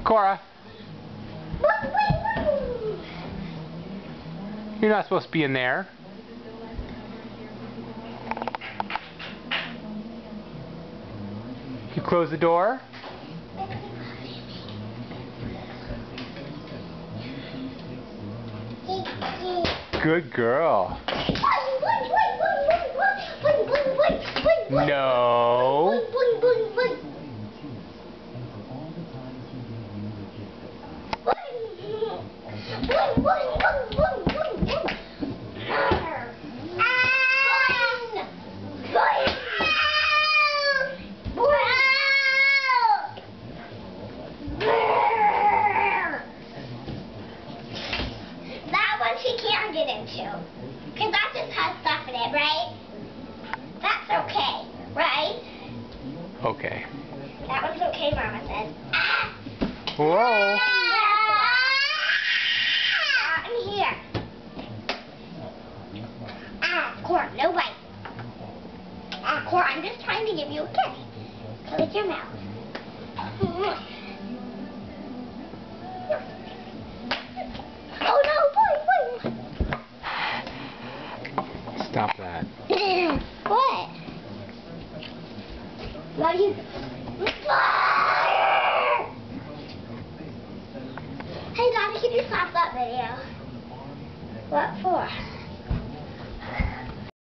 Cora, you're not supposed to be in there. You close the door. Good girl. No. That one she can't get into, because that just has stuff in it, right? That's okay, right? Okay. That one's okay, Mama says. Whoa. I'm here. Cora, no bite. Cora, I'm just trying to give you a kiss. So lick your mouth. Oh no, boy. Stop that. What? What are you... Hey, Daddy, can you stop that video? What for?